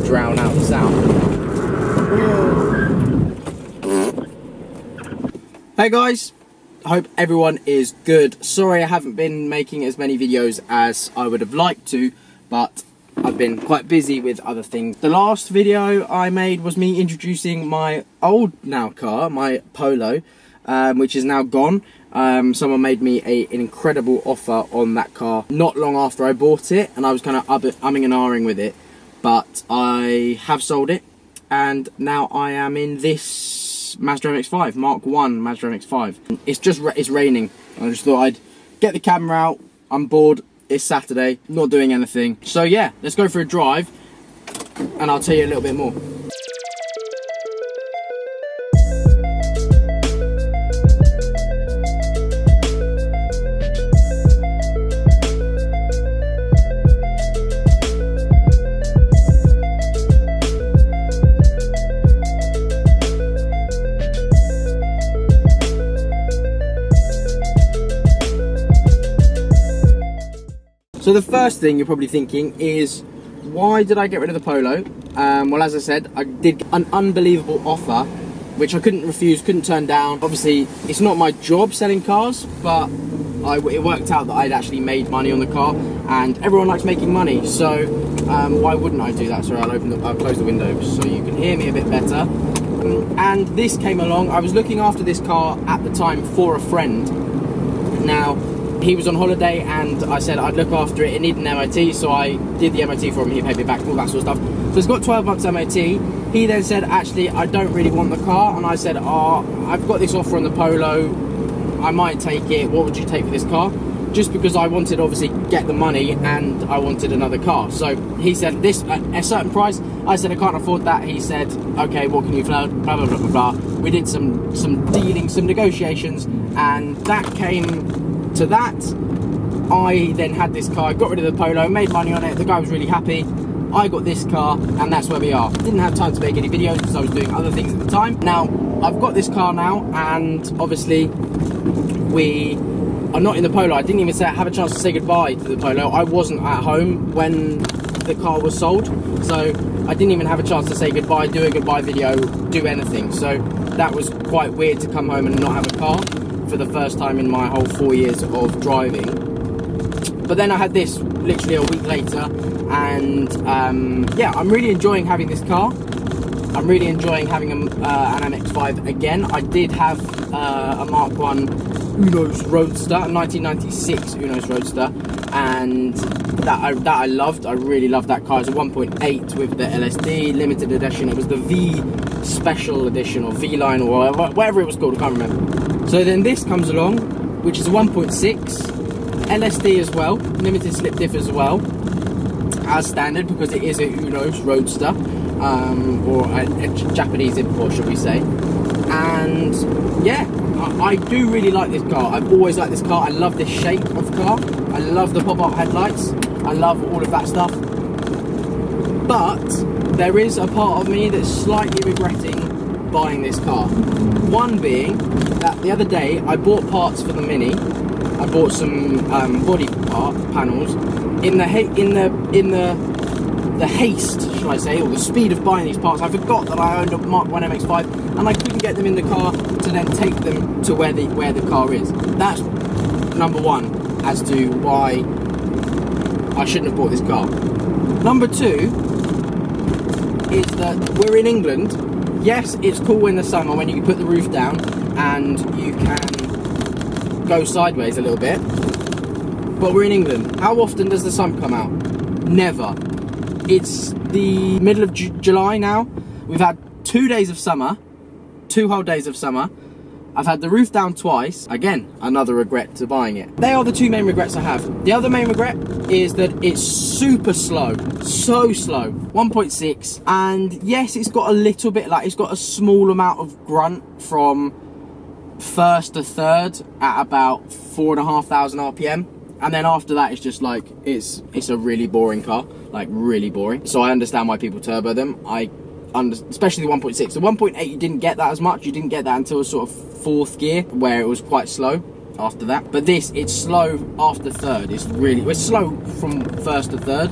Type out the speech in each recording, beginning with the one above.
drown out the sound. Hey guys, hope everyone is good. Sorry I haven't been making as many videos as I would have liked to, but I've been quite busy with other things. The last video I made was me introducing my old now car, my Polo, which is now gone. Someone made me an incredible offer on that car not long after I bought it, and I was kind of umming and ahhing with it, but I have sold it, and now I am in this Mazda MX-5, Mark 1 Mazda MX-5. It's raining. I just thought I'd get the camera out. I'm bored. It's Saturday, not doing anything. So yeah, let's go for a drive and I'll tell you a little bit more. So the first thing you're probably thinking is, why did I get rid of the Polo? Well, as I said, I did an unbelievable offer, which I couldn't refuse, couldn't turn down. Obviously, it's not my job selling cars, but it worked out that I'd actually made money on the car, and everyone likes making money, so why wouldn't I do that? Sorry, I'll close the window so you can hear me a bit better. And this came along. I was looking after this car at the time for a friend. Now, he was on holiday and I said I'd look after it. It needed an MOT, so I did the MOT for him. He paid me back, all that sort of stuff. So it's got 12 months MOT. He then said, actually, I don't really want the car. And I said, I've got this offer on the Polo. I might take it. What would you take for this car? Just because I wanted, obviously, get the money and I wanted another car. So he said this a certain price. I said I can't afford that. He said, okay, what can you blah blah blah blah blah. We did some dealing, some negotiations, and that came to that. I then had this car, got rid of the Polo, made money on it. The guy was really happy. I got this car, and that's where we are. Didn't have time to make any videos because I was doing other things at the time. Now I've got this car now, and obviously we are not in the Polo. I didn't even have a chance to say goodbye to the Polo. I wasn't at home when the car was sold, so I didn't even have a chance to say goodbye, do a goodbye video, do anything. So that was quite weird to come home and not have a car for the first time in my whole 4 years of driving. But then I had this literally a week later, and yeah, I'm really enjoying having this car. I'm really enjoying having an MX-5 again. I did have a Mark 1 Unos Roadster, a 1996 Unos Roadster, and that I loved. I really loved that car. It's a 1.8 with the LSD limited edition. It was the V Special Edition or V Line or whatever it was called. I can't remember. So then this comes along, which is a 1.6 LSD as well, limited slip diff as well, as standard, because it is a Unos Roadster, or a Japanese import, should we say. And yeah, I do really like this car. I've always liked this car. I love this shape of car. I love the pop-up headlights. I love all of that stuff. But there is a part of me that's slightly regretting buying this car. One being that the other day I bought parts for the Mini. I bought some body part panels. In the haste, should I say, or the speed of buying these parts, I forgot that I owned a Mark 1 MX-5 and I couldn't get them in the car to then take them to where the car is. That's number one as to why I shouldn't have bought this car. Number two is that we're in England. Yes, it's cool in the summer when you can put the roof down and you can go sideways a little bit, but we're in England. How often does the sun come out? Never. It's the middle of July now. We've had 2 days of summer, 2 whole days of summer. I've had the roof down twice. Again, another regret to buying it. They are the two main regrets I have. The other main regret is that it's super slow, so slow. 1.6, and yes, it's got a little bit, like, it's got a small amount of grunt from first to third at about 4,500 RPM. And then after that, it's just like, it's a really boring car, like really boring. So I understand why people turbo them. Especially the 1.6. The 1.8, you didn't get that as much. You didn't get that until sort of 4th gear, where it was quite slow after that. But this, it's slow after third. It's slow from first to third,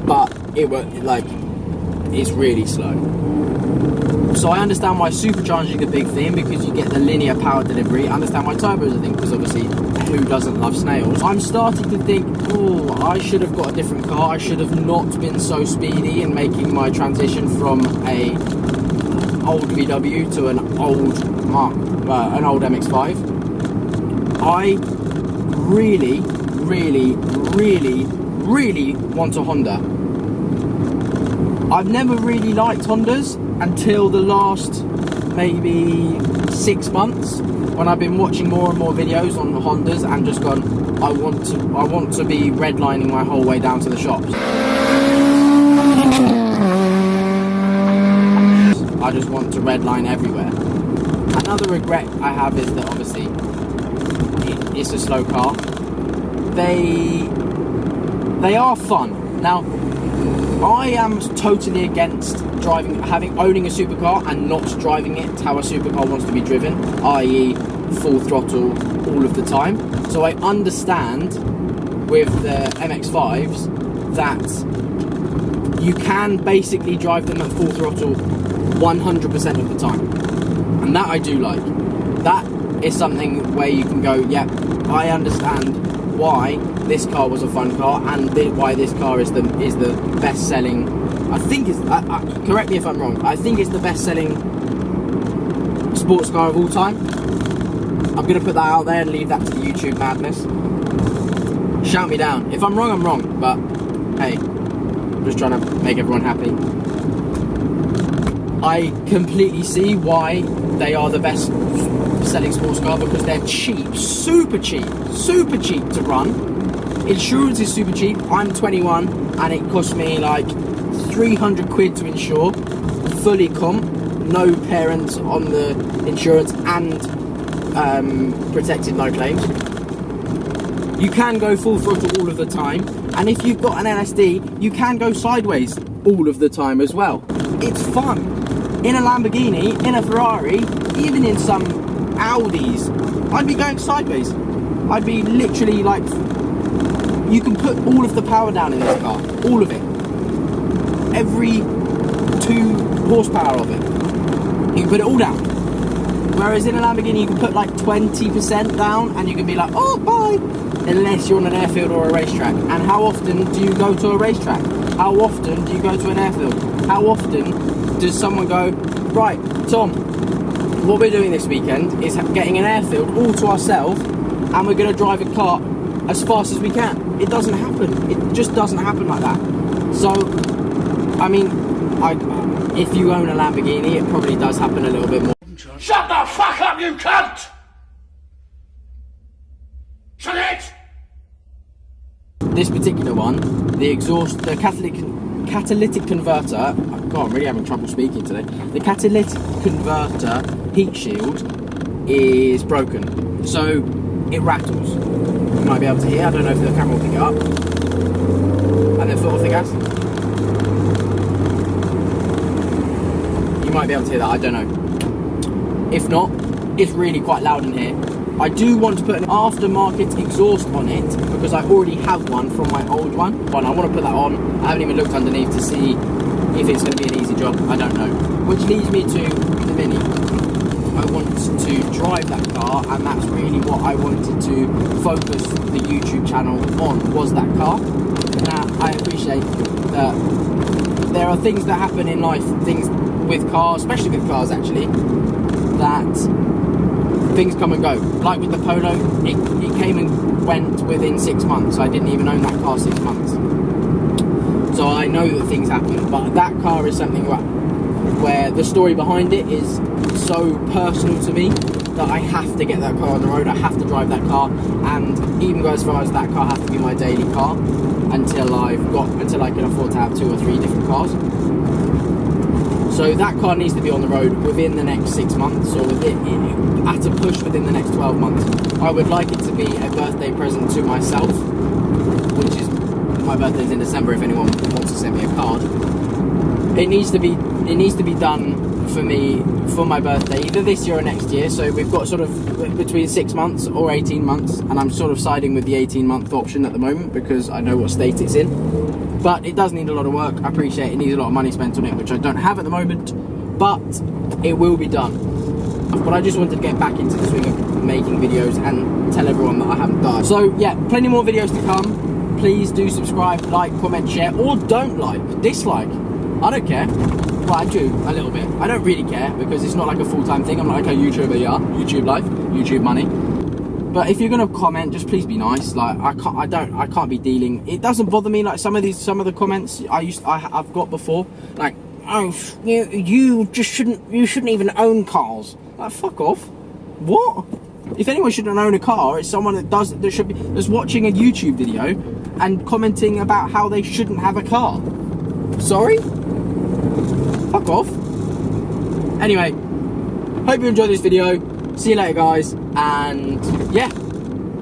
but it was like it's really slow. So I understand why supercharging is a big thing, because you get the linear power delivery. I understand why turbo is a thing, because obviously who doesn't love snails. I'm starting to think, oh, I should have got a different car. I should have not been so speedy in making my transition from a old VW to an old MX5. I really want a Honda. I've never really liked Hondas until the last maybe 6 months, when I've been watching more and more videos on Hondas and just gone, I want to be redlining my whole way down to the shops. I just want to redline everywhere. Another regret I have is that obviously it's a slow car. They are fun. Now, I am totally against owning a supercar and not driving it how a supercar wants to be driven, i.e. full throttle all of the time. So I understand with the MX5s that you can basically drive them at full throttle 100% of the time. And that I do like. That is something where you can go, yep, I understand why this car was a fun car, and why this car is the best selling. I think it's correct me if I'm wrong. I think it's the best selling sports car of all time. I'm gonna put that out there and leave that to the YouTube madness. Shout me down if I'm wrong. I'm wrong, but hey, I'm just trying to make everyone happy. I completely see why they are the best selling sports car, because they're cheap, super cheap to run. Insurance is super cheap. I'm 21 and it cost me like 300 quid to insure, fully comp, no parents on the insurance, and protected, no claims. You can go full throttle all of the time, and if you've got an LSD, you can go sideways all of the time as well. It's fun. In a Lamborghini, in a Ferrari, even in some Audis, I'd be going sideways. I'd be literally like, you can put all of the power down in this car, all of it. Every 2 horsepower of it. You can put it all down. Whereas in a Lamborghini, you can put like 20% down and you can be like, oh, bye. Unless you're on an airfield or a racetrack. And how often do you go to a racetrack? How often do you go to an airfield? How often does someone go, right, Tom, what we're doing this weekend is getting an airfield all to ourselves, and we're going to drive a car as fast as we can. It doesn't happen. It just doesn't happen like that. So, I mean, if you own a Lamborghini, it probably does happen a little bit more. Shut the fuck up, you cunt! Shut it! This particular one, the catalytic converter, God, I'm really having trouble speaking today. The catalytic converter heat shield is broken, so it rattles. You might be able to hear, I don't know if the camera will pick it up. And then foot off the gas. You might be able to hear that, I don't know. If not, it's really quite loud in here. I do want to put an aftermarket exhaust on it, because I already have one from my old one. But I want to put that on. I haven't even looked underneath to see if it's going to be an easy job. I don't know. Which leads me to the Mini. I want to drive that car, and that's really what I wanted to focus the YouTube channel on, was that car. Now, I appreciate that there are things that happen in life, things with cars, especially with cars actually, that things come and go. Like with the Polo, it came and went within 6 months. I didn't even own that car 6 months. So I know that things happen, but that car is something where the story behind it is so personal to me that I have to get that car on the road. I have to drive that car, and even go as far as that car has to be my daily car until I can afford to have 2 or 3 different cars. So that car needs to be on the road within the next 6 months, or at a push within the next 12 months. I would like it to be a birthday present to myself, which is, my birthday's in December if anyone wants to send me a card. it needs to be done for me for my birthday, either this year or next year. So we've got sort of between 6 months or 18 months, and I'm sort of siding with the 18-month option at the moment because I know what state it's in. But it does need a lot of work. I appreciate it needs a lot of money spent on it, which I don't have at the moment, but it will be done. But I just wanted to get back into the swing of making videos and tell everyone that I haven't died. So yeah, plenty more videos to come. Please do subscribe, like, comment, share, or don't like, dislike. I don't care. Well, I do, a little bit. I don't really care because it's not like a full-time thing. I'm not like a YouTuber, yeah. YouTube life, YouTube money. But if you're gonna comment, just please be nice. Like I can't be dealing. It doesn't bother me. Like some of the comments I've got before. Like, oh, you shouldn't even own cars. Like, fuck off. What? If anyone shouldn't own a car, it's someone that's watching a YouTube video and commenting about how they shouldn't have a car. Sorry? Fuck off. Anyway, hope you enjoyed this video. See you later, guys, and yeah,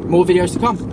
more videos to come.